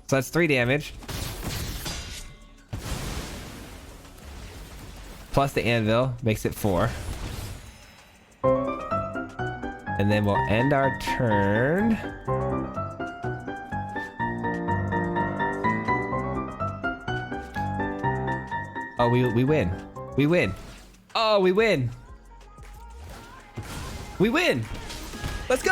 So that's 3 damage. Plus the anvil makes it 4. And then we'll end our turn. Oh, we win. We win. Oh, we win. We win. Let's go.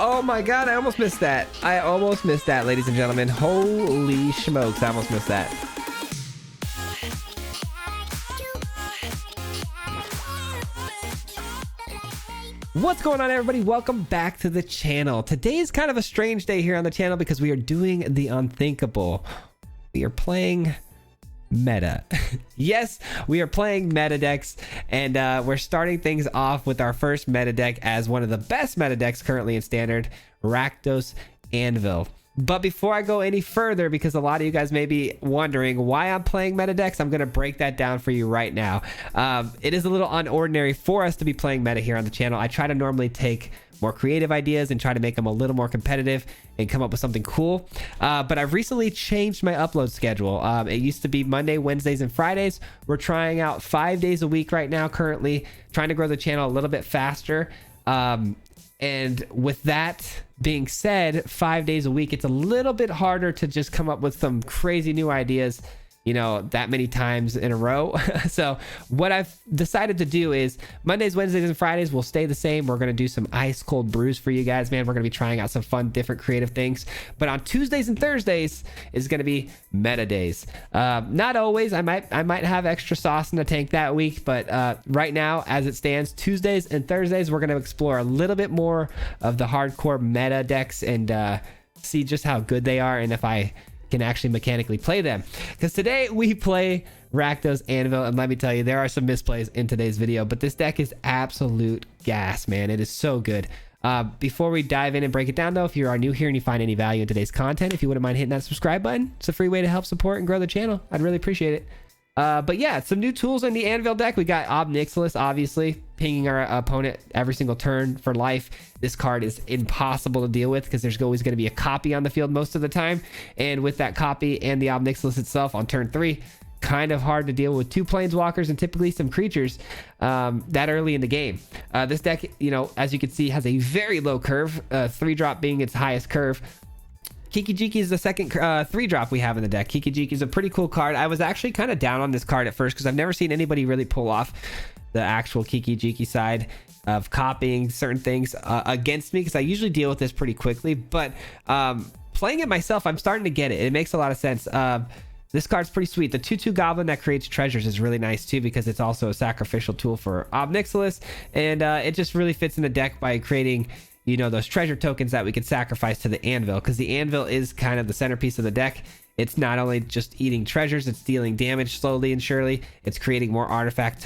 Oh my God, I almost missed that. I almost missed that, ladies and gentlemen. Holy smokes, I almost missed that. What's going on, everybody? Welcome back to the channel. Today is kind of a strange day here on the channel because we are doing the unthinkable. We are playing meta. Yes, we are playing meta decks, and we're starting things off with our first meta deck as one of the best meta decks currently in standard, RAKDOS Anvil. But before I go any further, because a lot of you guys may be wondering why I'm playing meta decks, I'm going to break that down for you right now. It is a little unordinary for us to be playing meta here on the channel. I try to normally take more creative ideas and try to make them a little more competitive and come up with something cool. But I've recently changed my upload schedule. It used to be Monday, Wednesdays, and Fridays. We're trying out 5 days a week right now, currently trying to grow the channel a little bit faster. And with that being said, 5 days a week, it's a little bit harder to just come up with some crazy new ideas, you know, that many times in a row. So what I've decided to do is Mondays, Wednesdays, and Fridays will stay the same. We're going to do some ice cold brews for you guys, man. We're going to be trying out some fun, different creative things. But on Tuesdays and Thursdays is going to be meta days. Not always. I might have extra sauce in the tank that week, but right now, as it stands, Tuesdays and Thursdays, we're going to explore a little bit more of the hardcore meta decks and see just how good they are and if I can actually mechanically play them. Because today we play RAKDOS Anvil, and let me tell you, there are some misplays in today's video, but this deck is absolute gas, man. It is so good. Before we dive in and break it down, though, if you are new here and you find any value in today's content, if you wouldn't mind hitting that subscribe button, it's a free way to help support and grow the channel. I'd really appreciate it. But yeah, some new tools in the Anvil deck. We got Obnixilis, obviously, pinging our opponent every single turn for life. This card is impossible to deal with because there's always going to be a copy on the field most of the time. And with that copy and the Obnixilis itself on turn 3, kind of hard to deal with 2 planeswalkers and typically some creatures that early in the game. This deck, you know, as you can see, has a very low curve, 3-drop being its highest curve. Kiki-Jiki is the second 3-drop we have in the deck. Kiki-Jiki is a pretty cool card. I was actually kind of down on this card at first because I've never seen anybody really pull off the actual Kiki-Jiki side of copying certain things against me, because I usually deal with this pretty quickly. But playing it myself, I'm starting to get it. It makes a lot of sense. This card's pretty sweet. The 2/2 goblin that creates treasures is really nice too, because it's also a sacrificial tool for Obnixilis, and it just really fits in the deck by creating, you know, those treasure tokens that we could sacrifice to the anvil, because the anvil is kind of the centerpiece of the deck. It's not only just eating treasures, it's dealing damage slowly and surely. It's creating more artifact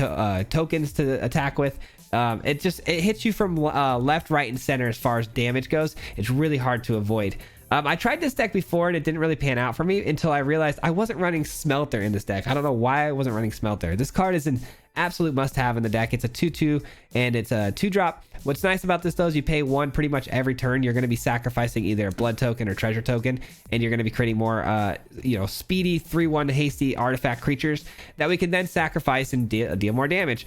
tokens to attack with. It hits you from left, right, and center as far as damage goes. It's really hard to avoid. I tried this deck before and it didn't really pan out for me until I realized I wasn't running Smelter in this deck. I don't know why I wasn't running Smelter. This card is an absolute must-have in the deck. It's a 2/2 and it's a 2-drop. What's nice about this, though, is you pay 1 pretty much every turn. You're going to be sacrificing either a blood token or treasure token, and you're going to be creating more, you know, speedy 3/1 hasty artifact creatures that we can then sacrifice and deal more damage.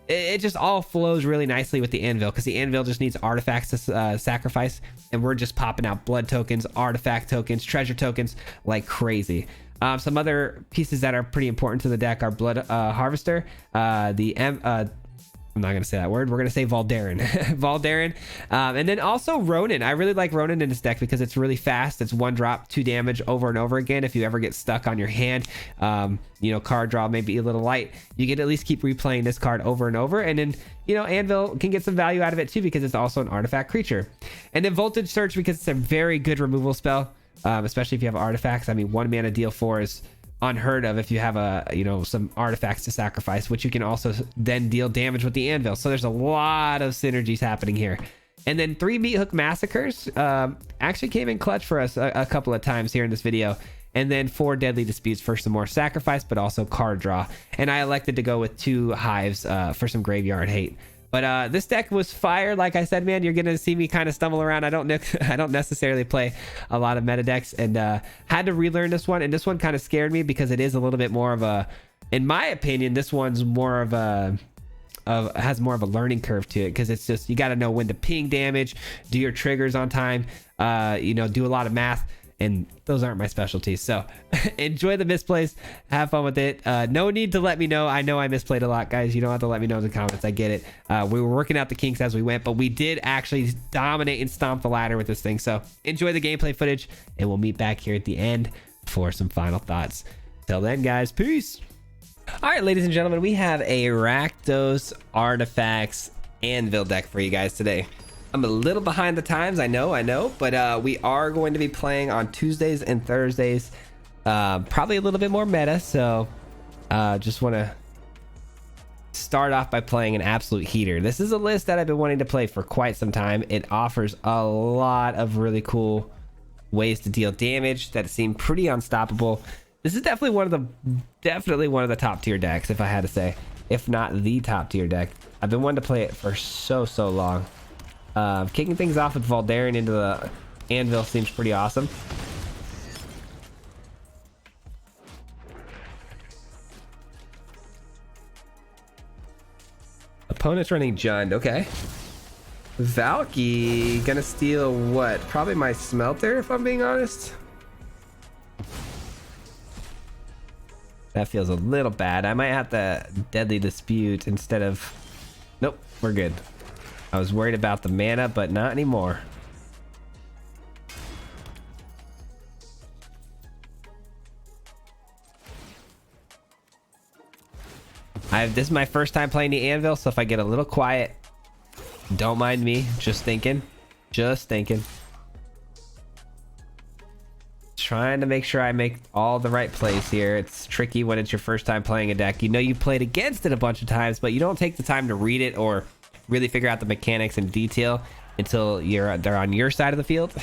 It just all flows really nicely with the anvil, because the anvil just needs artifacts to sacrifice, and we're just popping out blood tokens, artifact tokens, treasure tokens like crazy. Some other pieces that are pretty important to the deck are Blood Harvester, I'm not going to say that word. We're going to say Valderin. Valderin. And then also Ronin. I really like Ronin in this deck because it's really fast. It's 1-drop, 2 damage over and over again. If you ever get stuck on your hand, you know, card draw may be a little light, you can at least keep replaying this card over and over. And then, you know, Anvil can get some value out of it too, because it's also an artifact creature. And then Voltage Search, because it's a very good removal spell, especially if you have artifacts. I mean, 1 mana deal 4 is unheard of if you have some artifacts to sacrifice, which you can also then deal damage with the anvil. So there's a lot of synergies happening here. And then 3 Meat Hook Massacres actually came in clutch for us a couple of times here in this video. And then 4 Deadly Disputes for some more sacrifice, but also card draw. And I elected to go with 2 Hives for some graveyard hate. But this deck was fire. Like I said, man, you're gonna see me kind of stumble around. I don't necessarily play a lot of meta decks, and had to relearn this one. And this one kind of scared me because it is a little bit more of a, in my opinion, this one's more of a has more of a learning curve to it, because it's just, you got to know when to ping damage, do your triggers on time, you know, do a lot of math, and those aren't my specialties. So enjoy the misplays, have fun with it. No need to let me know. I know I misplayed a lot, guys. You don't have to let me know in the comments. I get it. We were working out the kinks as we went, but we did actually dominate and stomp the ladder with this thing. So enjoy the gameplay footage, and we'll meet back here at the end for some final thoughts. Till then, guys, peace. All right, ladies and gentlemen, we have a Rakdos Artifacts Anvil deck for you guys today. I'm a little behind the times, I know, but we are going to be playing on Tuesdays and Thursdays, probably a little bit more meta. So just want to start off by playing an absolute heater. This is a list that I've been wanting to play for quite some time. It offers a lot of really cool ways to deal damage that seem pretty unstoppable. This is definitely one of the top tier decks, if I had to say, if not the top tier deck. I've been wanting to play it for so long. Kicking things off with Voldaren into the Anvil seems pretty awesome. Opponent's running Jund. Okay. Valky gonna steal what? Probably my Smelter, if I'm being honest. That feels a little bad. I might have to Deadly Dispute instead of... Nope, we're good. I was worried about the mana, but not anymore. This is my first time playing the Anvil, so if I get a little quiet, don't mind me. Just thinking. Trying to make sure I make all the right plays here. It's tricky when it's your first time playing a deck. You know you played against it a bunch of times, but you don't take the time to read it or really figure out the mechanics in detail until they're on your side of the field.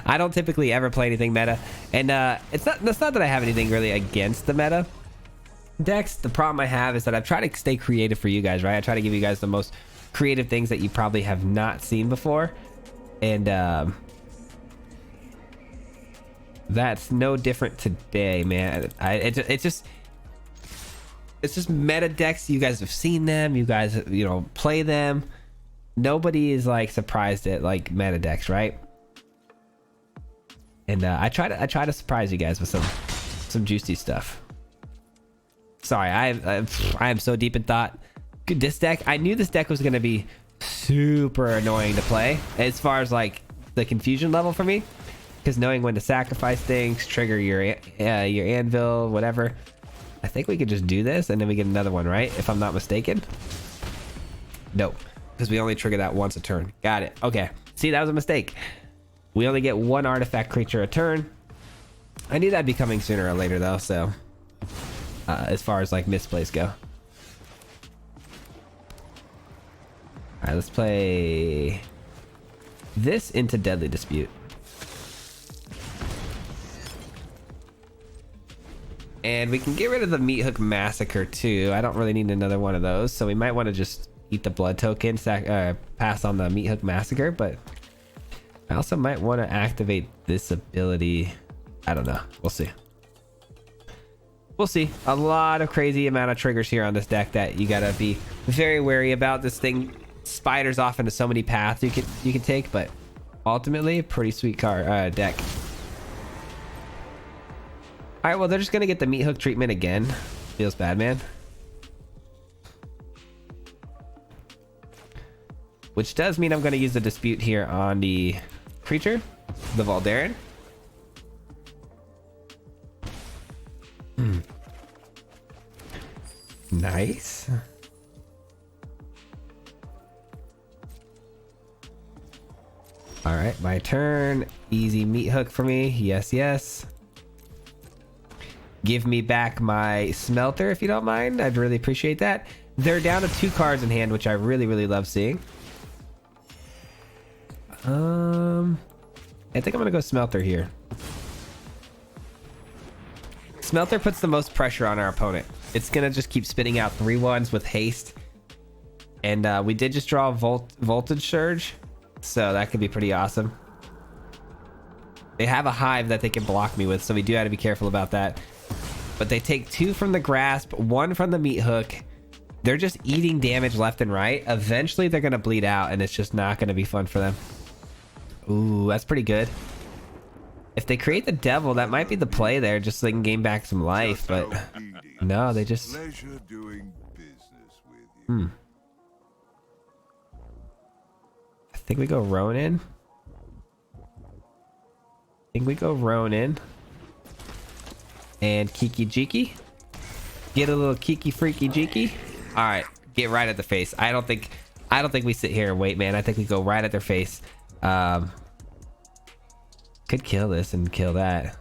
I don't typically ever play anything meta, and that's not that I have anything really against the meta decks. The problem I have is that I've tried to stay creative for you guys, right? I try to give you guys the most creative things that you probably have not seen before, and that's no different today, man. It's just meta decks. You guys have seen them. You guys, you know, play them. Nobody is like surprised at like meta decks, right? And I try to surprise you guys with some juicy stuff. Sorry, I am so deep in thought. This deck, I knew this deck was gonna be super annoying to play as far as like the confusion level for me. Because knowing when to sacrifice things, trigger your anvil, whatever. I think we could just do this and then we get another one, right? If I'm not mistaken. Nope. Because we only trigger that once a turn. Got it. Okay. See, that was a mistake. We only get one artifact creature a turn. I knew that'd be coming sooner or later though, so as far as like misplays go. Alright, let's play this into Deadly Dispute. And we can get rid of the Meat Hook Massacre too. I don't really need another one of those, so we might want to just eat the blood token, pass on the Meat Hook Massacre, but I also might want to activate this ability. I don't know. We'll see. We'll see. A lot of crazy amount of triggers here on this deck that you gotta be very wary about. This thing spiders off into so many paths you can take, but ultimately pretty sweet deck. All right, well, they're just gonna get the Meat Hook treatment again. Feels bad, man. Which does mean I'm gonna use the Dispute here on the creature, the Voldaren. Nice. All right, my turn. Easy Meat Hook for me. Yes, yes. Give me back my Smelter if you don't mind. I'd really appreciate that. They're down to 2 cards in hand, which I really love seeing. I think I'm gonna go Smelter here. Smelter puts the most pressure on our opponent. It's gonna just keep spitting out 3/1s with haste, And we did just draw a voltage surge, so that could be pretty awesome. They have a hive that they can block me with, so we do have to be careful about that. But they take 2 from the grasp, 1 from the meat hook. They're just eating damage left and right. Eventually they're gonna bleed out, and it's just not gonna be fun for them. Ooh, that's pretty good. If they create the devil, that might be the play there, just so they can gain back some life. But no, they just I think we go Ronin. And Kiki Jiki. Get a little Kiki Freaky Jiki. All right, get right at the face. I don't think we sit here and wait, man. I think we go right at their face. Could kill this and kill that.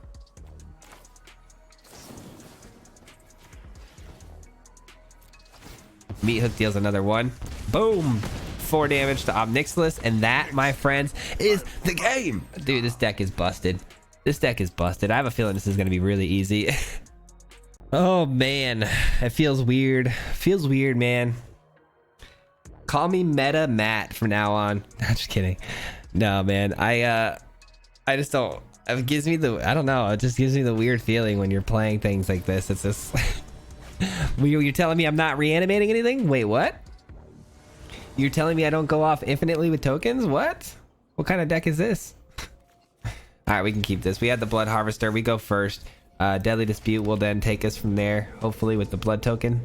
Meat hook deals another 1. Boom. 4 damage to Obnixilis, and that, my friends, is the game. Dude, this deck is busted. I have a feeling this is gonna be really easy. Oh man, it feels weird. Man. Call me Meta Matt from now on. No, just kidding. No, man. I just don't. It gives me the. I don't know. It just gives me the weird feeling when you're playing things like this. It's just. You're telling me I'm not reanimating anything? Wait, what? You're telling me I don't go off infinitely with tokens? What? What kind of deck is this? All right, we can keep this. We had the Blood Harvester. We go first. Deadly Dispute will then take us from there, hopefully with the blood token.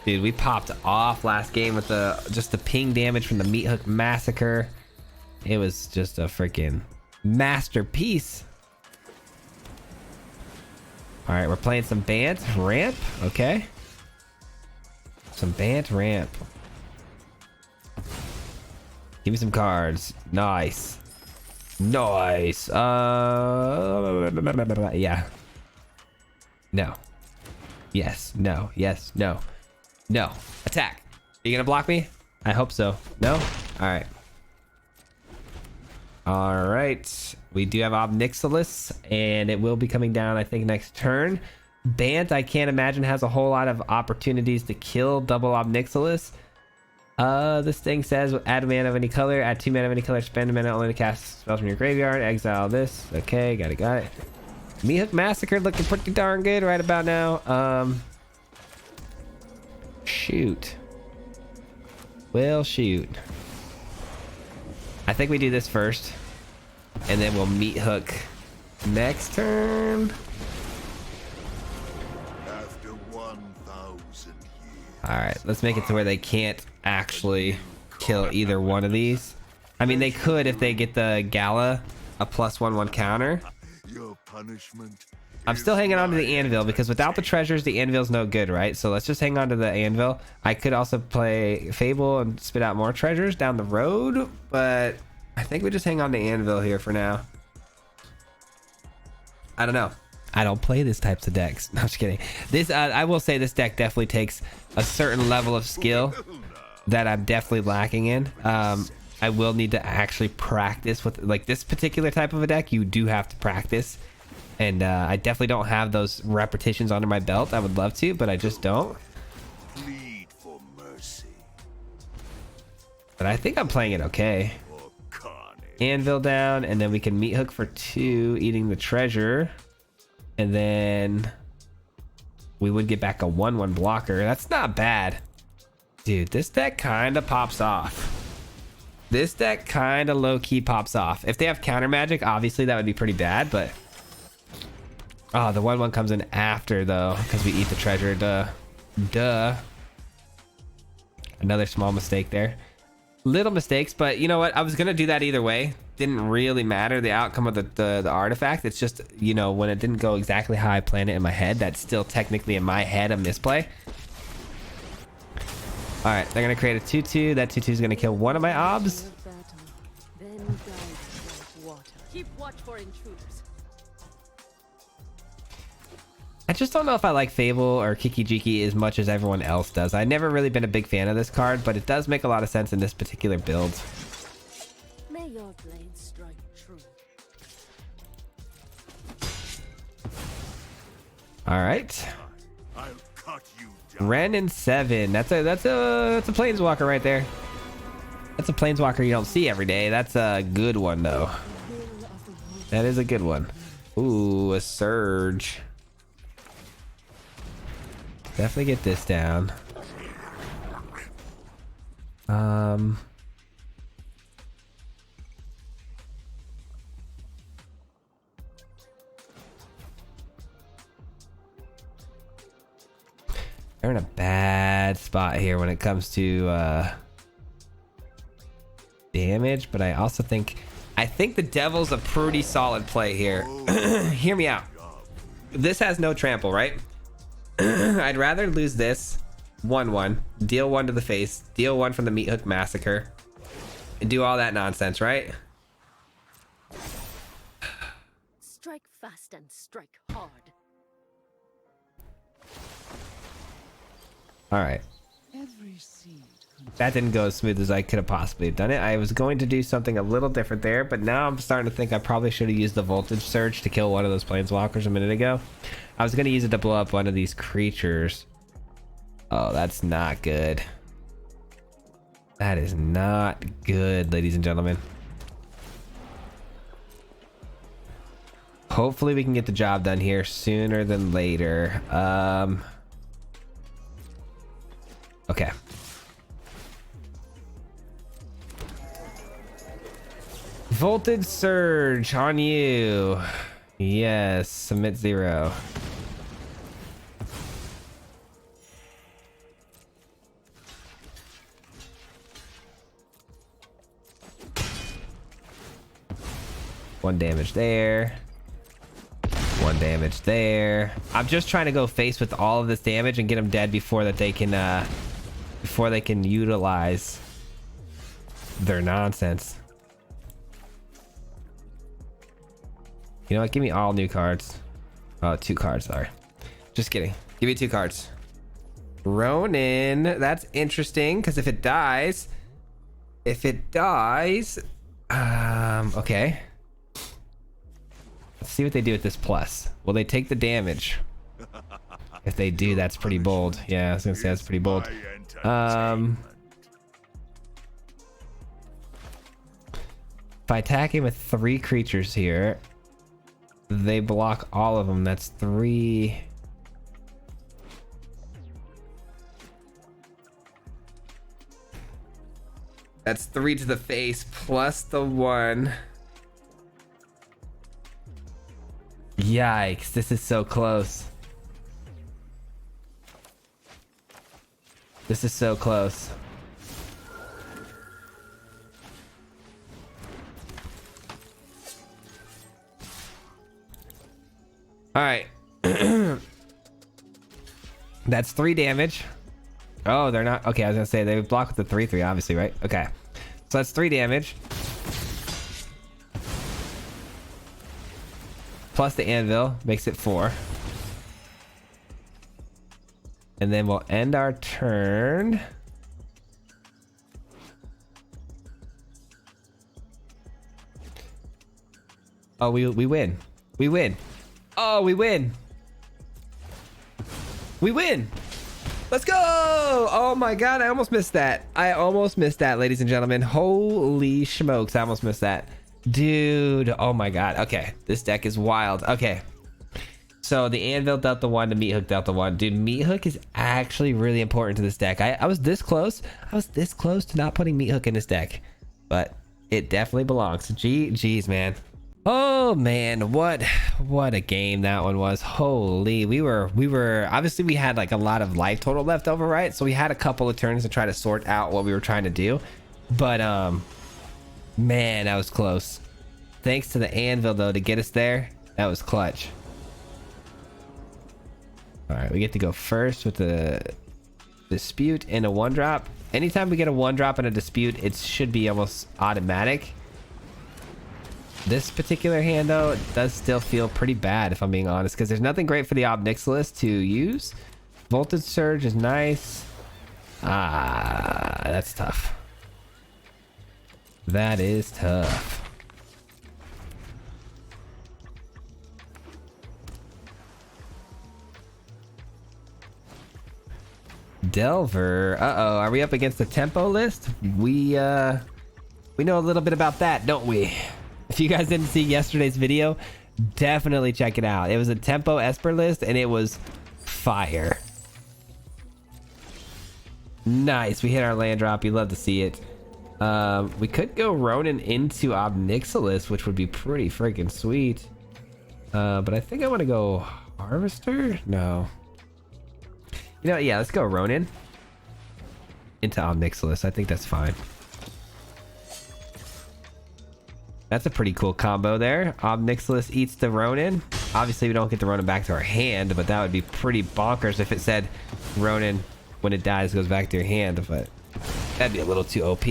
Dude, we popped off last game with just the ping damage from the Meat Hook Massacre. It was just a freaking masterpiece. All right, we're playing some Bant Ramp. Okay. Some Bant Ramp. Give me some cards. Nice. Yeah. No. Yes. No. Yes. No. No. Attack. Are you gonna block me? I hope so. No? Alright. Alright. We do have Obnixilis, and it will be coming down, I think, next turn. Bant, I can't imagine, has a whole lot of opportunities to kill double Obnixilis. This thing says add a mana of any color, add 2 mana of any color, spend a mana only to cast spells from your graveyard, exile this. Okay, got it. Meat Hook Massacre looking pretty darn good right about now. Shoot. Well, shoot. I think we do this first, and then we'll Meat Hook next turn. After 1,000 years. All right, let's make it to where they can't actually kill either one of these. I mean, they could if they get the Gala, a +1/1 counter. Your punishment. I'm still hanging on to the anvil because without the treasures, the anvil's no good, right? So let's just hang on to the anvil. I could also play Fable and spit out more treasures down the road, but I think we just hang on to anvil here for now. I don't know. I don't play these types of decks. No, I'm just kidding. This, I will say this deck definitely takes a certain level of skill that I'm definitely lacking in. I will need to actually practice with, like, this particular type of a deck. You do have to practice. And I definitely don't have those repetitions under my belt. I would love to, but I just don't. Plead for mercy. But I think I'm playing it okay. Anvil down, and then we can Meat Hook for 2, eating the treasure. And then we would get back a 1/1 blocker. That's not bad. Dude, this deck kind of pops off. This deck kind of low-key pops off. If they have counter magic, obviously that would be pretty bad, but... Oh, the 1/1 comes in after, though, because we eat the treasure. Duh. Another small mistake there. Little mistakes, but you know what? I was going to do that either way. Didn't really matter the outcome of the artifact. It's just, you know, when it didn't go exactly how I planned it in my head, that's still technically in my head a misplay. All right, they're going to create a 2/2. That 2/2 is going to kill one of my obs. Keep watch for intruders. I just don't know if I like Fable or Kiki Jiki as much as everyone else does. I've never really been a big fan of this card, but it does make a lot of sense in this particular build. May your blade strike true. All right. cut you down. Ren and 7. That's a planeswalker right there. That's a planeswalker you don't see every day. That's a good one though. That is a good one. Ooh, a surge. Definitely get this down. They're in a bad spot here when it comes to damage, but I also think the Devil's a pretty solid play here. Hear me out. This has no trample, right? I'd rather lose this 1-1, deal 1 to the face, deal 1 from the Meat Hook Massacre, and do all that nonsense, right? Strike fast and strike hard. All right. That didn't go as smooth as I could have possibly done it. I was going to do something a little different there, but now I'm starting to think I probably should have used the Voltage Surge to kill one of those planeswalkers a minute ago. I was going to use it to blow up one of these creatures. Oh, that's not good. That is not good, ladies and gentlemen. Hopefully we can get the job done here sooner than later. Okay. Voltage Surge on you. Yes, submit 0. One damage there. 1 damage there. I'm just trying to go face with all of this damage and get them dead before they can utilize their nonsense. You know what? Give me all new cards. Oh, 2 cards. Sorry. Just kidding. Give me 2 cards. Ronin. That's interesting because if it dies, okay. Let's see what they do with this plus. Will they take the damage? If they do, that's pretty bold. Yeah, I was gonna say that's pretty bold. If I attack him with 3 creatures here, they block all of them. That's 3. That's 3 to the face plus the 1. Yikes, this is so close. This is so close. All right. That's 3 damage. Oh, they're not. Okay, I was gonna say they block with the 3/3, obviously, right? Okay. So that's 3 damage. Plus the anvil makes it 4. And then we'll end our turn. Oh, we win. We win. Oh, we win. We win. Let's go. Oh my God, I almost missed that. I almost missed that, ladies and gentlemen. Holy smokes, I almost missed that. Dude, oh my God. Okay, this deck is wild. Okay. So the anvil dealt the 1, the meat hook dealt the 1. Dude, meat hook is actually really important to this deck. I was this close. I was this close to not putting meat hook in this deck, but it definitely belongs. Geez, man. Oh man, what a game that one was. Holy, we were obviously we had like a lot of life total left over, right? So we had a couple of turns to try to sort out what we were trying to do, but man, that was close. Thanks to the anvil though to get us there. That was clutch. All right, we get to go first with the dispute and a 1-drop. Anytime we get a 1-drop and a dispute, it should be almost automatic. This particular hand though, it does still feel pretty bad if I'm being honest, because there's nothing great for the Obnixilis to use. Voltage Surge is nice. Ah, that's tough. That is tough. Delver. Uh-oh, are we up against the tempo list? We know a little bit about that, don't we? If you guys didn't see yesterday's video, definitely check it out. It was a tempo Esper list and it was fire. Nice, we hit our land drop. You love to see it. We could go Ronin into Obnixilis, which would be pretty freaking sweet. But I think I want to go Harvester? No. You know, yeah, let's go Ronin into Obnixilis. I think that's fine. That's a pretty cool combo there. Obnixilis eats the Ronin. Obviously, we don't get the Ronin back to our hand, but that would be pretty bonkers if it said Ronin, when it dies, goes back to your hand. But that'd be a little too OP.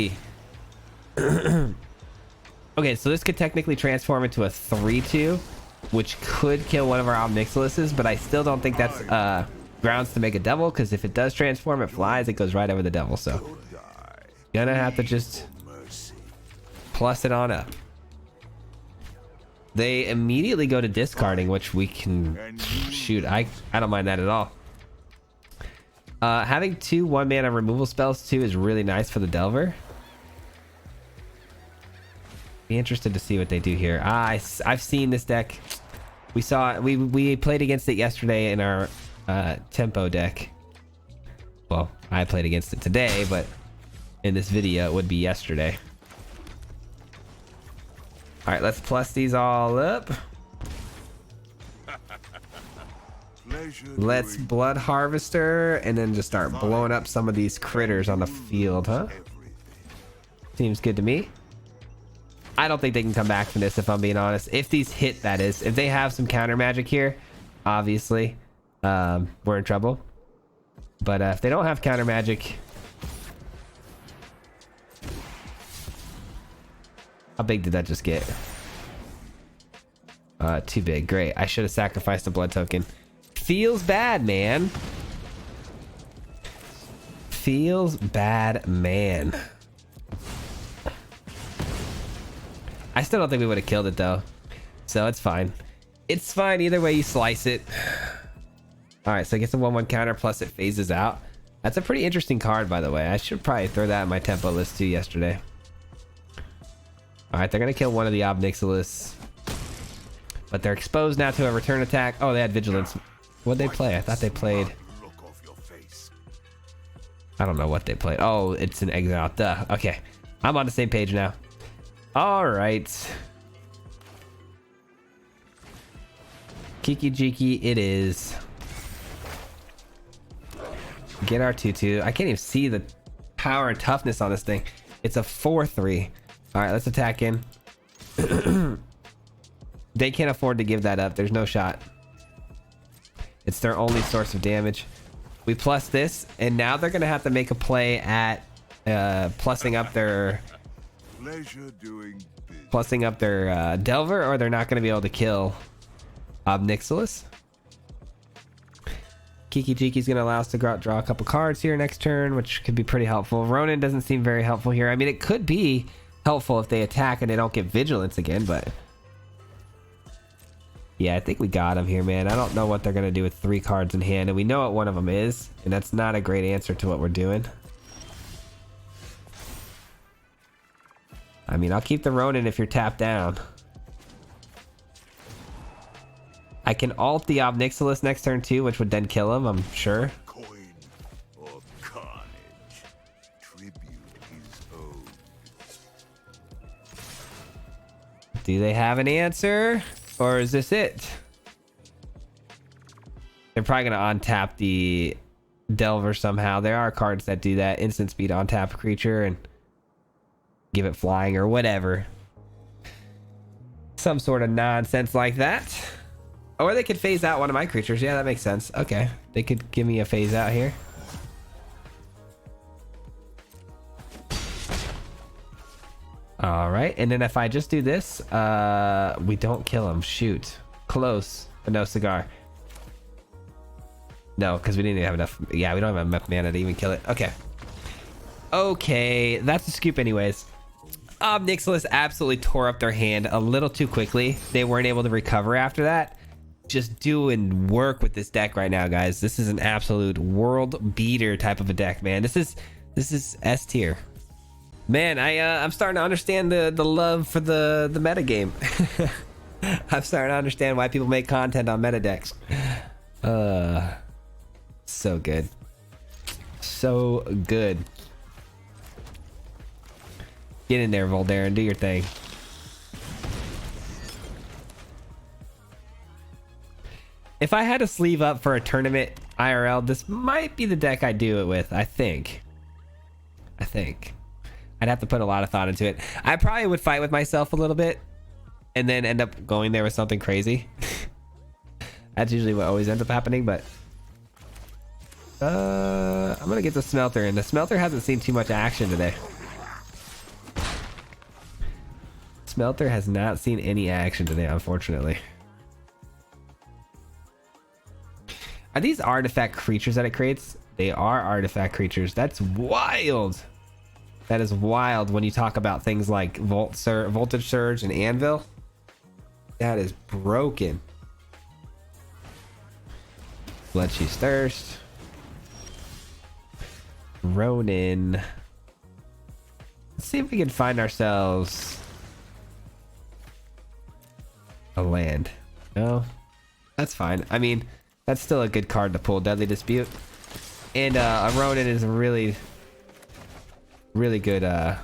Okay, so this could technically transform into a 3-2, which could kill one of our Obnixilises, but I still don't think that's grounds to make a devil, because if it does transform, it flies, it goes right over the devil. So gonna have to just plus it on up. They immediately go to discarding, which we can shoot. I don't mind that at all. Having 2 1-mana removal spells too is really nice for the Delver. Be interested to see what they do here. I've seen this deck. We saw we played against it yesterday in our tempo deck. Well, I played against it today, but in this video it would be yesterday. All right, let's plus these all up. Let's Blood Harvester and then just start blowing up some of these critters on the field, huh? Seems good to me. I don't think they can come back from this, if I'm being honest. If these hit, that is. If they have some counter magic here, obviously, we're in trouble. But if they don't have counter magic... How big did that just get? Too big. Great. I should have sacrificed a blood token. Feels bad, man. Feels bad, man. I still don't think we would have killed it, though. So it's fine. It's fine either way you slice it. Alright, so it gets a 1/1 counter, plus it phases out. That's a pretty interesting card, by the way. I should probably throw that in my tempo list, too, yesterday. Alright, they're going to kill one of the Obnixilis. But they're exposed now to a return attack. Oh, they had Vigilance. What'd they play? I thought they played... I don't know what they played. Oh, it's an Exile. Duh. Okay. I'm on the same page now. Alright. Kiki Jiki it is. Get our 2/2. I can't even see the power and toughness on this thing. It's a 4/3. Alright, let's attack in. They can't afford to give that up. There's no shot. It's their only source of damage. We plus this, and now they're going to have to make a play at plussing up their... Delver, or they're not going to be able to kill Obnixilis. Kiki Jiki's going to allow us to draw a couple cards here next turn, which could be pretty helpful. Ronin doesn't seem very helpful here. I mean, it could be helpful if they attack and they don't get Vigilance again, but... Yeah, I think we got him here, man. I don't know what they're going to do with 3 cards in hand, and we know what one of them is, and that's not a great answer to what we're doing. I mean, I'll keep the Ronin if you're tapped down. I can alt the Obnixilis next turn too, which would then kill him, I'm sure. Coin or carnage. Tribute is owed. Do they have an answer? Or is this it? They're probably going to untap the Delver somehow. There are cards that do that. Instant speed untap a creature and give it flying or whatever. Some sort of nonsense like that. Or they could phase out one of my creatures. Yeah, that makes sense. Okay. They could give me a phase out here. All right. And then if I just do this, we don't kill him. Shoot. Close. But no cigar. No, because we didn't even have enough. Yeah, we don't have enough mana to even kill it. Okay. Okay. That's a scoop anyways. Obnixilis absolutely tore up their hand a little too quickly. They weren't able to recover after that. just doing work with this deck right now, guys. This is an absolute world beater type of a deck, man. This is S tier. Man, I'm starting to understand the love for the meta game. I'm starting to understand why people make content on meta decks. So good. So good. Get in there, Voldaire, and do your thing. If I had to sleeve up for a tournament IRL, this might be the deck I'd do it with, I think. I'd have to put a lot of thought into it. I probably would fight with myself a little bit and then end up going there with something crazy. That's usually what always ends up happening, but I'm gonna get the Smelter, and the Smelter hasn't seen too much action today. Smelter has not seen any action today, unfortunately. Are these artifact creatures that it creates? They are artifact creatures. That's wild. That is wild when you talk about things like Voltage Surge and Anvil. That is broken. Bloodchief's Thirst. Ronin. Let's see if we can find ourselves a land. No, that's fine. I mean, that's still a good card to pull. Deadly Dispute. And a Ronin is a really good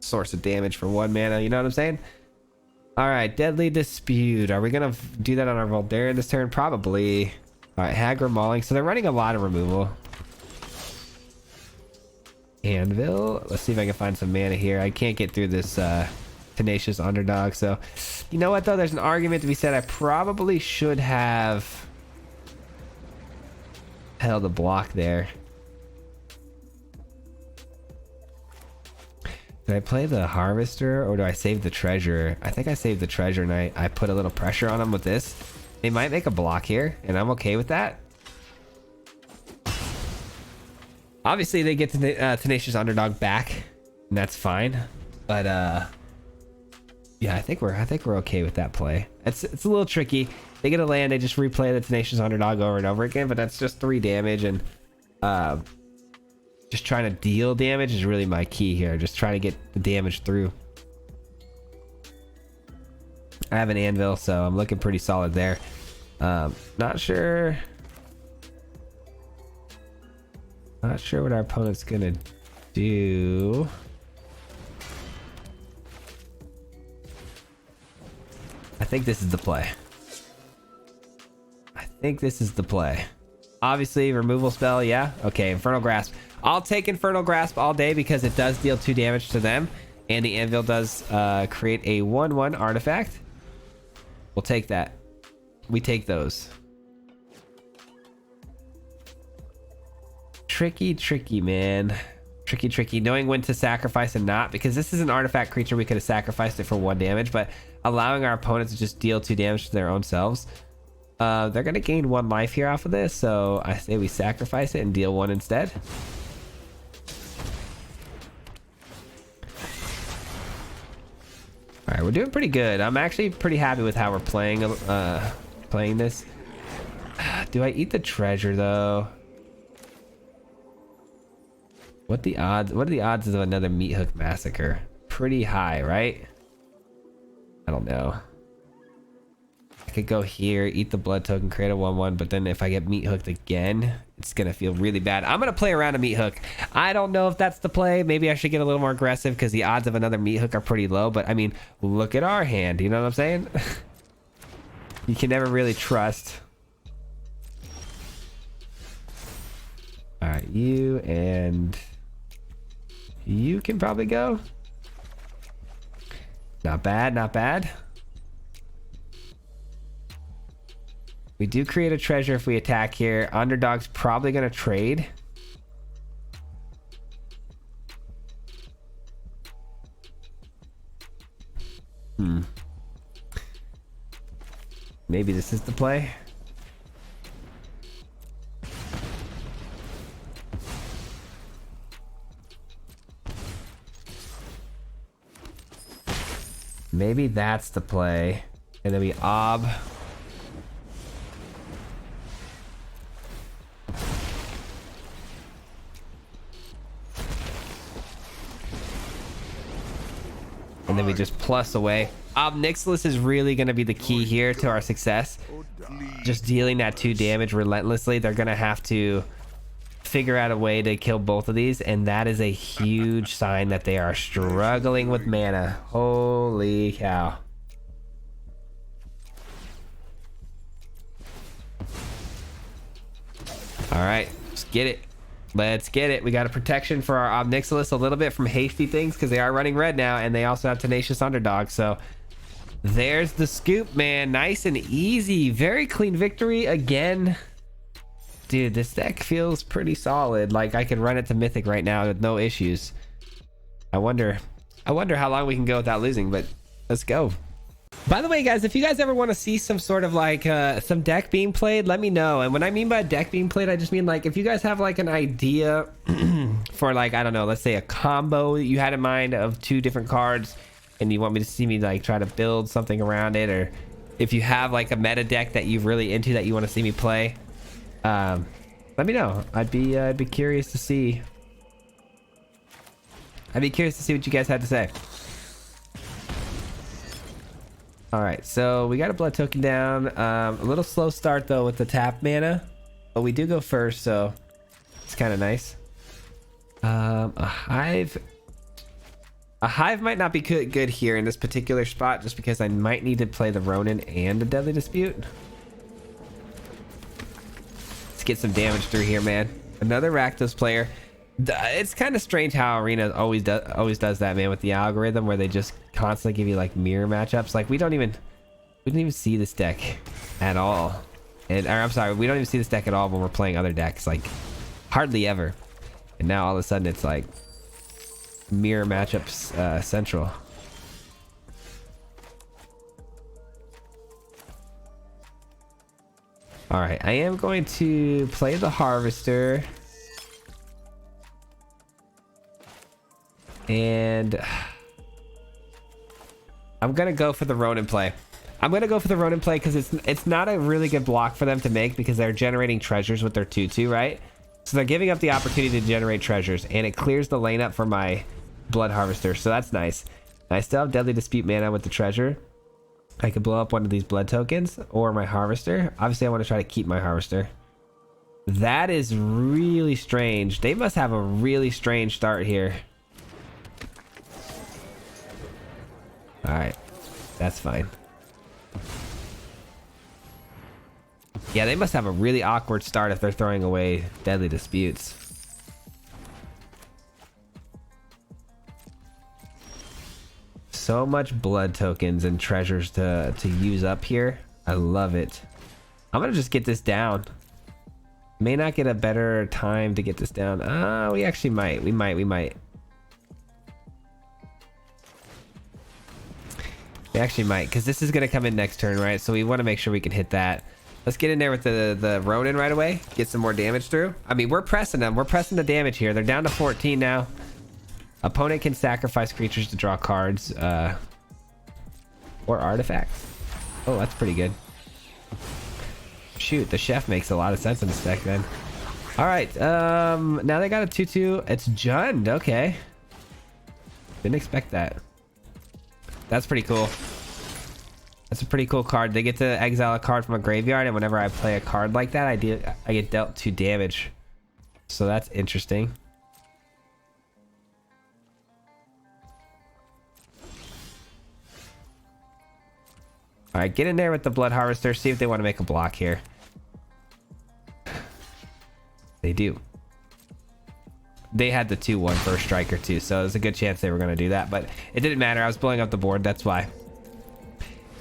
source of damage for 1 mana. You know what I'm saying? All right, Deadly Dispute. Are we gonna do that on our Voldaren this turn? Probably. All right, Hagra Mauling. So they're running a lot of removal. Anvil. Let's see if I can find some mana here. I can't get through this Tenacious Underdog. So, you know what though? There's an argument to be said. I probably should have held a block there. Did I play the Harvester or do I save the Treasure? I think I saved the Treasure and I put a little pressure on them with this. They might make a block here and I'm okay with that. Obviously they get Tenacious Underdog back and that's fine. But yeah, I think we're okay with that play. It's a little tricky. They get a land, they just replay the Tenacious Underdog over and over again, but that's just 3 damage, and just trying to deal damage is really my key here. Just trying to get the damage through. I have an Anvil, so I'm looking pretty solid there. Not sure what our opponent's gonna do. I think this is the play. Obviously, removal spell, yeah. Okay, Infernal Grasp. I'll take Infernal Grasp all day because it does deal 2 damage to them. And the Anvil does create a 1/1 artifact. We'll take that. We take those. Tricky, man. Tricky. Knowing when to sacrifice and not. Because this is an artifact creature, we could have sacrificed it for 1 damage. But allowing our opponents to just deal 2 damage to their own selves. They're going to gain 1 life here off of this. So I say we sacrifice it and deal 1 instead. All right, we're doing pretty good. I'm actually pretty happy with how we're playing this. Do I eat the treasure though? What are the odds of another Meat Hook Massacre? Pretty high, right? I don't know. I could go here, eat the blood token, create a 1/1, but then if I get Meat Hooked again, it's gonna feel really bad. I'm gonna play around a Meat Hook. I don't know if that's the play. Maybe I should get a little more aggressive because the odds of another Meat Hook are pretty low, but I mean, look at our hand, you know what I'm saying? You can never really trust. All right, you and you can probably go. Not bad. We do create a treasure if we attack here. Underdog's probably going to trade. Maybe this is the play. Maybe that's the play. And then we ob. then we just plus away. Nixilis is really going to be the key here to our success. Just dealing that 2 damage relentlessly. They're going to have to figure out a way to kill both of these, and that is a huge sign that they are struggling with mana. Holy cow. All right, let's get it. Let's get it. We got a protection for our Nixilis a little bit from hasty things because they are running red now, and they also have Tenacious Underdog. So there's the scoop, man. Nice and easy. Very clean victory again. Dude, this deck feels pretty solid. Like, I could run it to Mythic right now with no issues. I wonder how long we can go without losing, but let's go. By the way, guys, if you guys ever want to see some sort of like some deck being played, let me know. And when I mean by deck being played, I just mean like if you guys have like an idea for like, I don't know, let's say a combo that you had in mind of 2 different cards and you want me to see me like try to build something around it, or if you have like a meta deck that you're really into that you want to see me play, let me know. I'd be curious to see. I'd be curious to see what you guys had to say. All right, so we got a blood token down. A little slow start though with the tap mana, but we do go first, so it's kind of nice. A hive might not be good here in this particular spot, just because I might need to play the Ronin and the Deadly Dispute. Let's get some damage through here, man. Another Rakdos player. It's kind of strange how Arena always does that, man, with the algorithm where they just constantly give you like mirror matchups. Like we didn't even see this deck at all, or I'm sorry, we don't even see this deck at all when we're playing other decks, like hardly ever. And now all of a sudden it's like mirror matchups central. All right, I am going to play the Harvester. And I'm gonna go for the Ronin play. I'm gonna go for the Ronin play because it's not a really good block for them to make because they're generating treasures with their 2/2, right? So they're giving up the opportunity to generate treasures, and it clears the lane up for my Blood Harvester, so that's nice. I still have Deadly Dispute mana with the treasure. I could blow up one of these blood tokens or my Harvester. Obviously, I want to try to keep my Harvester. That is really strange. They must have a really strange start here. All right, that's fine. Yeah, they must have a really awkward start if they're throwing away Deadly Disputes. So much blood tokens and treasures to use up here. I love it. I'm gonna just get this down. May not get a better time to get this down. We actually might. We might. We actually might, because this is going to come in next turn, right? So we want to make sure we can hit that. Let's get in there with the Ronin right away. Get some more damage through. I mean, we're pressing them. We're pressing the damage here. They're down to 14 now. Opponent can sacrifice creatures to draw cards or artifacts. Oh, that's pretty good. Shoot, the chef makes a lot of sense in this deck then. All right, now they got a 2/2. It's Jund. Okay. Didn't expect that. That's pretty cool. That's a pretty cool card. They get to exile a card from a graveyard, and whenever I play a card like that, I get dealt 2 damage. So that's interesting. All right, get in there with the Blood Harvester. See if they want to make a block here. They do. They had the 2/1 first striker too, so there's a good chance they were going to do that, but it didn't matter. I was blowing up the board, that's why.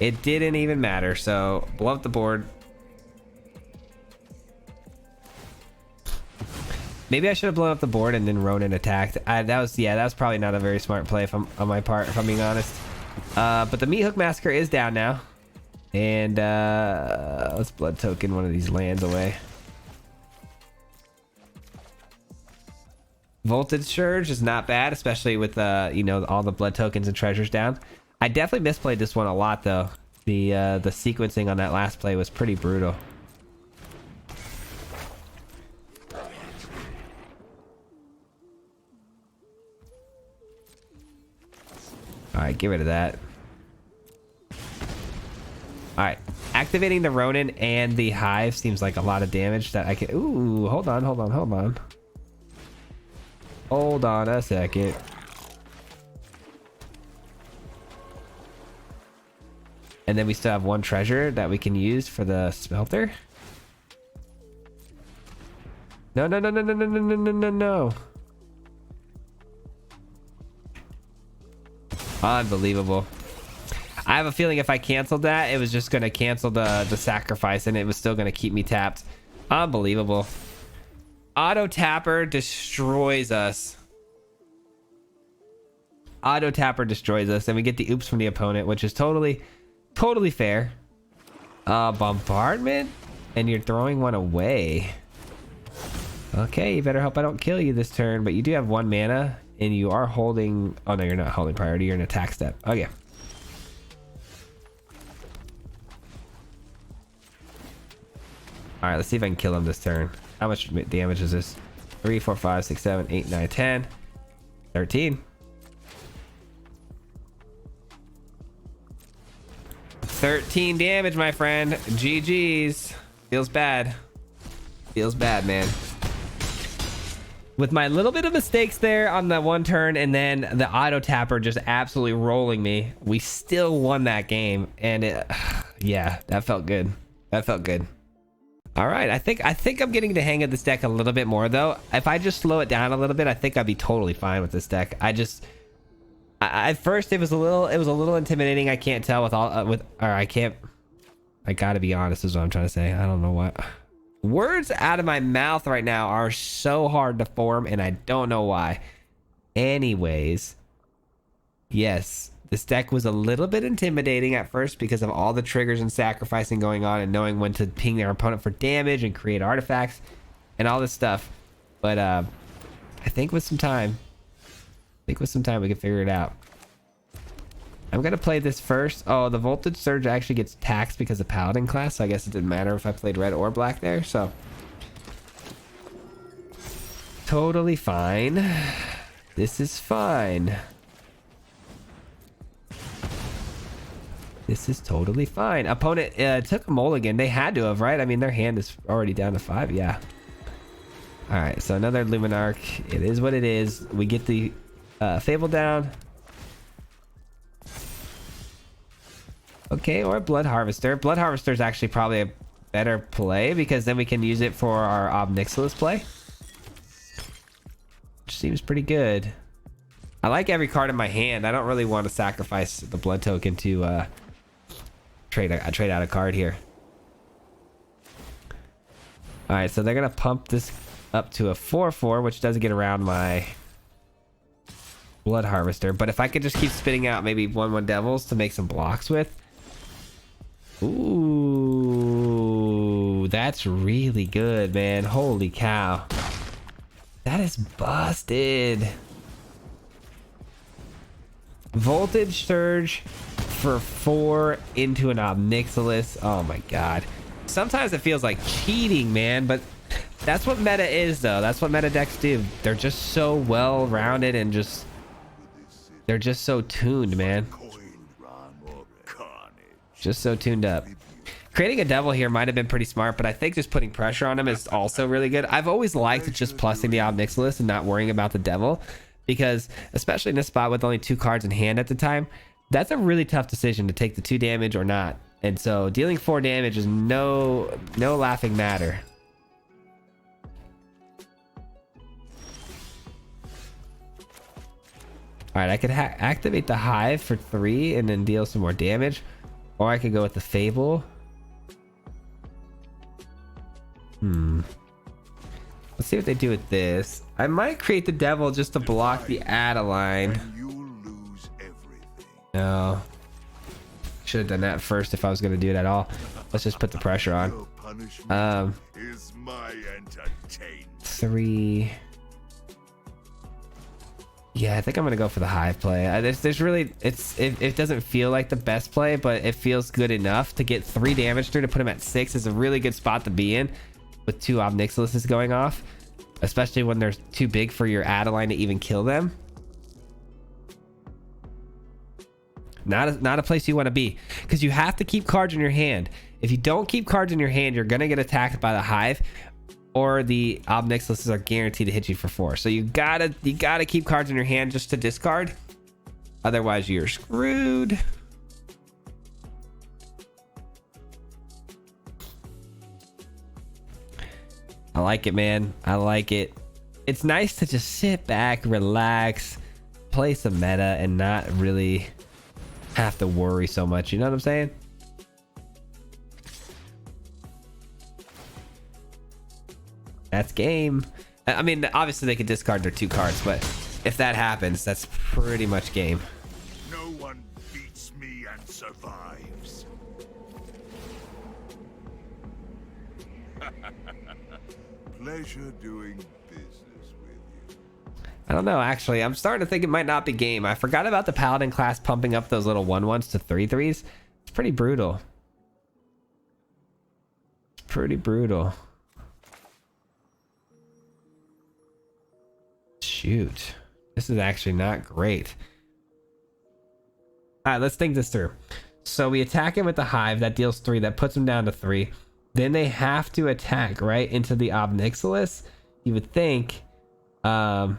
It didn't even matter, so blow up the board. Maybe I should have blown up the board and then Ronin attacked. That was probably not a very smart play on my part, if I'm being honest. But the Meat Hook Massacre is down now. And let's blood token one of these lands away. Voltage Surge is not bad, especially with you know, all the blood tokens and treasures down. I definitely misplayed this one a lot though. The sequencing on that last play was pretty brutal. All right, get rid of that. All right, activating the Ronin and the Hive seems like a lot of damage that I can. Ooh, hold on. Hold on a second. And then we still have one treasure that we can use for the smelter. No. Unbelievable. I have a feeling if I canceled that, it was just going to cancel the sacrifice and it was still going to keep me tapped. Unbelievable. Auto tapper destroys us. Auto tapper destroys us and we get the oops from the opponent, which is totally fair. Bombardment and you're throwing one away. Okay, you better hope I don't kill you this turn, but you do have 1 mana and you are holding. Oh no, you're not holding priority, you're in attack step. Okay. All right, let's see if I can kill him this turn. How much damage is this? 3, 4, 5, 6, 7, 8, 9, 10, 13. 13 damage, my friend. GG's. Feels bad. Feels bad, man. With my little bit of mistakes there on that one turn and then the auto tapper just absolutely rolling me, we still won that game. And yeah, that felt good. That felt good. All right, I think I'm getting the hang of this deck a little bit more though. If I just slow it down a little bit, I think I'd be totally fine with this deck. At first it was a little intimidating. I can't tell with I gotta be honest is what I'm trying to say. I don't know what words out of my mouth right now are so hard to form and I don't know why. Anyways, yes, this deck was a little bit intimidating at first because of all the triggers and sacrificing going on and knowing when to ping their opponent for damage and create artifacts and all this stuff. But I think with some time we can figure it out. I'm gonna play this first. Oh, the voltage surge actually gets taxed because of paladin class, so I guess it didn't matter if I played red or black there, so totally fine. This is fine. This is totally fine. Opponent took a mulligan. They had to have, right? I mean, their hand is already down to 5. Yeah. All right, so another Luminarch. It is what it is. We get the Fable down. Okay, or Blood Harvester. Blood Harvester is actually probably a better play because then we can use it for our Ob Nixilis play. Which seems pretty good. I like every card in my hand. I don't really want to sacrifice the blood token to trade out a card here. All right, so they're gonna pump this up to a 4/4, which does get around my Blood Harvester. But if I could just keep spitting out maybe 1/1 Devils to make some blocks with. Ooh, that's really good, man. Holy cow. That is busted. Voltage Surge for 4 into an Ob Nixilis. Oh my god. Sometimes it feels like cheating, man, but that's what meta is, though. That's what meta decks do. They're just so well rounded and they're just so tuned, man. Just so tuned up. Creating a devil here might have been pretty smart, but I think just putting pressure on him is also really good. I've always liked just plussing the Ob Nixilis and not worrying about the devil, because especially in this spot with only 2 cards in hand at the time, that's a really tough decision to take the 2 damage or not. And so dealing 4 damage is no laughing matter. All right, I could activate the Hive for 3 and then deal some more damage, or I could go with the Fable. Let's see what they do with this. I might create the devil just to block the Adeline. No. Should have done that first if I was going to do it at all. Let's just put the pressure on. 3. Yeah, I think I'm going to go for the Hive play. There's really, it doesn't feel like the best play, but it feels good enough to get 3 damage through to put him at 6 is a really good spot to be in with 2 Ob Nixilises going off, especially when they're too big for your Adeline to even kill them. Not a place you want to be, because you have to keep cards in your hand. If you don't keep cards in your hand, you're gonna get attacked by the hive, or the Obnixiluses are guaranteed to hit you for 4. So you gotta keep cards in your hand just to discard. Otherwise, you're screwed. I like it, man. I like it. It's nice to just sit back, relax, play some meta, and not really have to worry so much. You know what I'm saying? That's game. I mean, obviously they could discard their 2 cards, but if that happens, that's pretty much game. No one beats me and survives. Pleasure doing business with you. I don't know, actually. I'm starting to think it might not be game. I forgot about the Paladin class pumping up those little 1/1s to 3/3s. It's pretty brutal. It's pretty brutal. Shoot. This is actually not great. All right, let's think this through. So we attack him with the hive. That deals 3. That puts him down to 3. Then they have to attack, right, into the Obnixilus, you would think. But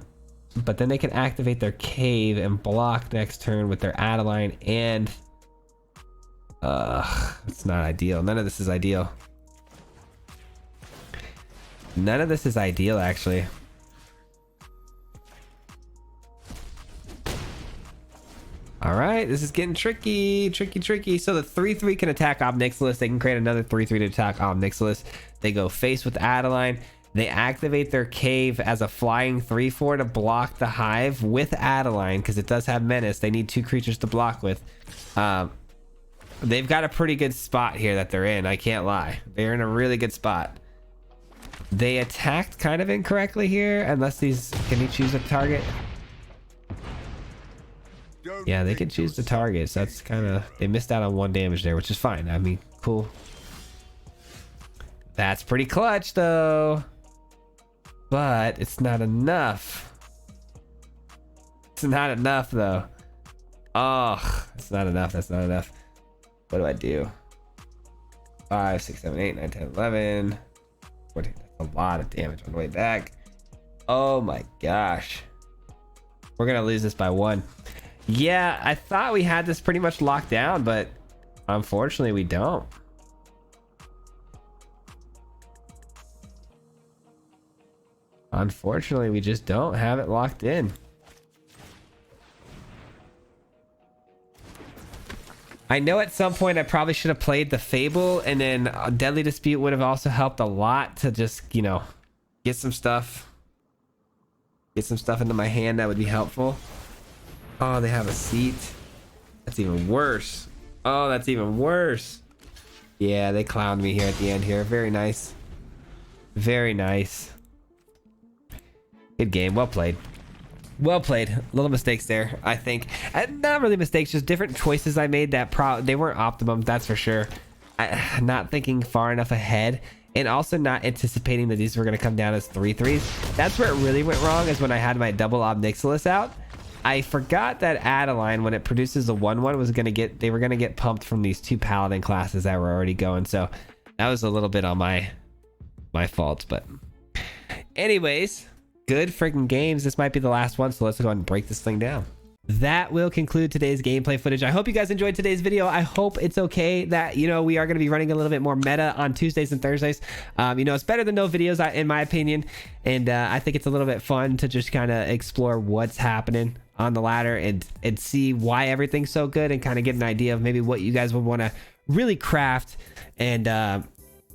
then they can activate their cave and block next turn with their Adeline, and it's not ideal. None of this is ideal. None of this is ideal, actually. All right, this is getting tricky. So the 3/3 can attack Obnixilus. They can create another 3/3 to attack Obnixilus. They go face with Adeline. They activate their cave as a flying 3/4 to block the hive with Adeline, because it does have menace. They need 2 creatures to block with. They've got a pretty good spot here that they're in. I can't lie. They're in a really good spot. They attacked kind of incorrectly here, unless these... Can he choose a target? Yeah, they can choose the targets. That's kind of... They missed out on 1 damage there, which is fine. I mean, cool. That's pretty clutch, though. But it's not enough. It's not enough, though. Oh, it's not enough. That's not enough. What do I do? 5, 6, 7, 8, 9, 10, 11. 14. That's a lot of damage on the way back. Oh my gosh. We're going to lose this by 1. Yeah, I thought we had this pretty much locked down, but unfortunately we don't. Unfortunately, we just don't have it locked in. I know at some point I probably should have played the Fable, and then Deadly Dispute would have also helped a lot to just, you know, get some stuff into my hand that would be helpful. Oh, they have a seat. That's even worse. Oh, that's even worse. Yeah, they clowned me here at the end here. Very nice. Very nice. Good game. Well played. Well played. Little mistakes there, I think. Not really mistakes, just different choices I made that they weren't optimum, that's for sure. Not thinking far enough ahead, and also not anticipating that these were going to come down as 3/3s. That's where it really went wrong, is when I had my double Obnixilus out. I forgot that Adeline, when it produces a 1/1, they were gonna get pumped from these 2 Paladin classes that were already going. So that was a little bit on my fault. But anyways, good freaking games. This might be the last one, so let's go ahead and break this thing down. That will conclude today's gameplay footage. I hope you guys enjoyed today's video. I hope it's okay that, you know, we are going to be running a little bit more meta on Tuesdays and Thursdays. You know, it's better than no videos, in my opinion. And I think it's a little bit fun to just kind of explore what's happening on the ladder and see why everything's so good, and kind of get an idea of maybe what you guys would want to really craft and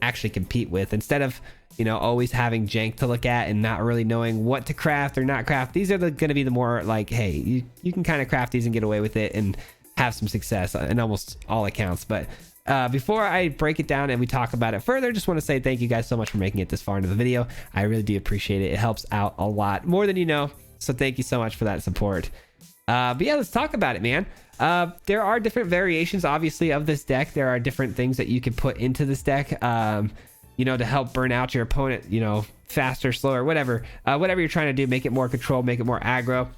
actually compete with, instead of, you know, always having jank to look at and not really knowing what to craft or not craft. These are going to be the more like, hey, you can kind of craft these and get away with it and have some success in almost all accounts. But before I break it down and we talk about it further, just want to say thank you guys so much for making it this far into the video. I really do appreciate it. It helps out a lot, more than you know. So thank you so much for that support. But yeah, let's talk about it, man. There are different variations, obviously, of this deck. There are different things that you can put into this deck, you know, to help burn out your opponent, you know, faster, slower, whatever you're trying to do, make it more controlled, make it more aggro.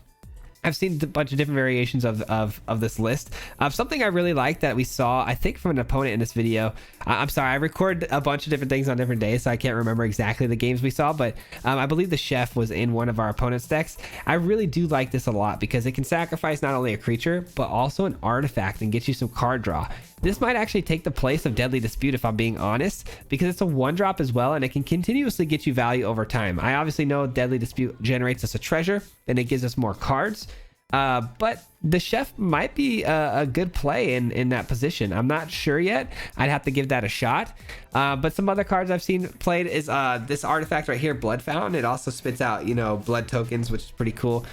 I've seen a bunch of different variations of this list. Something I really like that we saw, I think, from an opponent in this video. I'm sorry, I record a bunch of different things on different days, so I can't remember exactly the games we saw, but I believe the chef was in one of our opponent's decks. I really do like this a lot because it can sacrifice not only a creature, but also an artifact and get you some card draw. This might actually take the place of Deadly Dispute, if I'm being honest, because it's a 1-drop as well, and it can continuously get you value over time. I obviously know Deadly Dispute generates us a treasure, and it gives us more cards, but the chef might be a good play in that position. I'm not sure yet. I'd have to give that a shot. But some other cards I've seen played is this artifact right here, Blood Fountain. It also spits out, you know, blood tokens, which is pretty cool.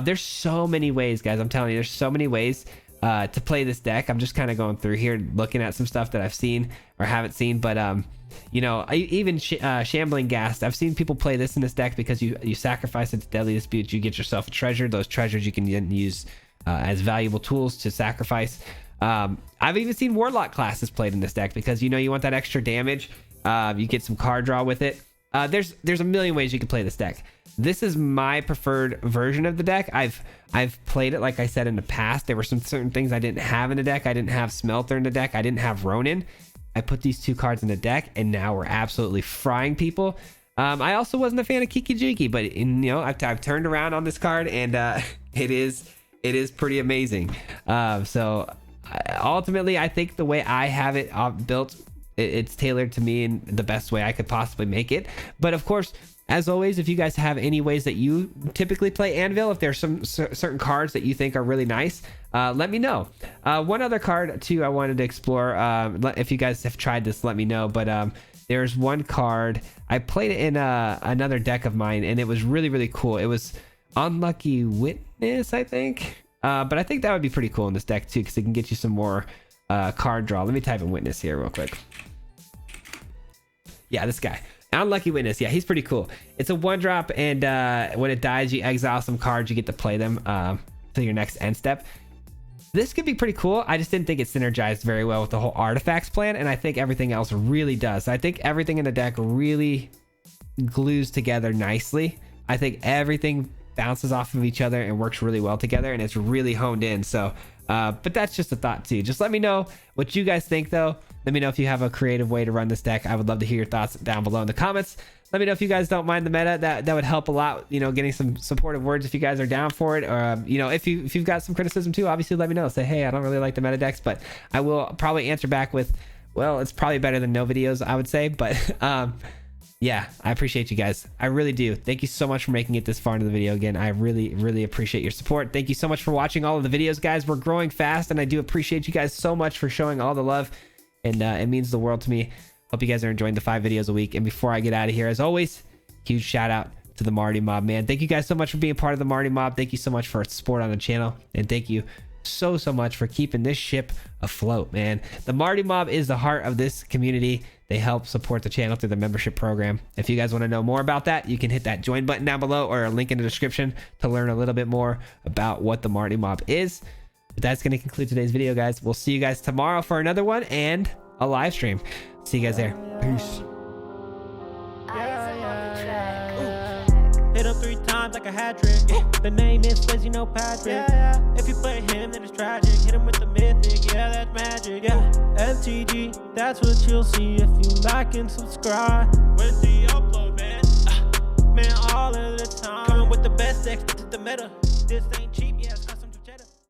There's so many ways, guys. I'm telling you, there's so many ways to play this deck. I'm just kind of going through here, looking at some stuff that I've seen or haven't seen, but you know, even Shambling Ghast, I've seen people play this in this deck because you sacrifice it to Deadly Dispute, you get yourself a treasure. Those treasures you can then use as valuable tools to sacrifice. I've even seen Warlock classes played in this deck because, you know, you want that extra damage. You get some card draw with it. There's a million ways you can play this deck. This is my preferred version of the deck. I've played it, like I said, in the past. There were some certain things I didn't have in the deck. I didn't have Smelter in the deck. I didn't have Ronin. I put these 2 cards in the deck, and now we're absolutely frying people. I also wasn't a fan of Kiki Jiki, but you know, I've turned around on this card, and it is pretty amazing. So ultimately, I think the way I have it built, it's tailored to me in the best way I could possibly make it. But of course, as always, if you guys have any ways that you typically play Anvil, if there's some certain cards that you think are really nice, let me know. One other card too I wanted to explore. If you guys have tried this, let me know. But there's one card I played it in another deck of mine, and it was really, really cool. It was Unlucky Witness, I think. But I think that would be pretty cool in this deck too, because it can get you some more card draw. Let me type in Witness here real quick. Yeah, this guy. Unlucky Witness. Yeah, he's pretty cool. It's a 1-drop, and when it dies, you exile some cards. You get to play them to your next end step. This could be pretty cool. I just didn't think it synergized very well with the whole artifacts plan, and I think everything else really does. I think everything in the deck really glues together nicely. I think everything bounces off of each other and works really well together, and it's really honed in. So but that's just a thought too. Just let me know what you guys think, though. Let me know if you have a creative way to run this deck. I would love to hear your thoughts down below in the comments. Let me know if you guys don't mind the meta. That would help a lot, you know, getting some supportive words if you guys are down for it. Or you know, if you've got some criticism too, obviously let me know. Say, hey, I don't really like the meta decks, but I will probably answer back with, well, it's probably better than no videos, I would say. But yeah, I appreciate you guys. I really do. Thank you so much for making it this far into the video. Again, I really, really appreciate your support. Thank you so much for watching all of the videos, guys. We're growing fast, and I do appreciate you guys so much for showing all the love, and it means the world to me. Hope you guys are enjoying the 5 videos a week. And before I get out of here, as always, huge shout out to the Marty Mob, man. Thank you guys so much for being part of the Marty Mob. Thank you so much for support on the channel, and thank you so much for keeping this ship afloat, man. The Marty Mob is the heart of this community. They help support the channel through the membership program. If you guys want to know more about that, you can hit that join button down below or a link in the description to learn a little bit more about what the Marty Mob is. But that's going to conclude today's video, guys. We'll see you guys tomorrow for another one and a live stream. See you guys there. Peace. Hit him 3 times like a hat trick. The name is Fizzy, no Patrick. If you play him, then it's tragic. Hit him with the mythic, yeah, that's magic. Yeah, MTG, that's what you'll see if you like and subscribe. Where's the upload, man? Man, all of the time. Coming with the best decks, this is the meta. This ain't cheap.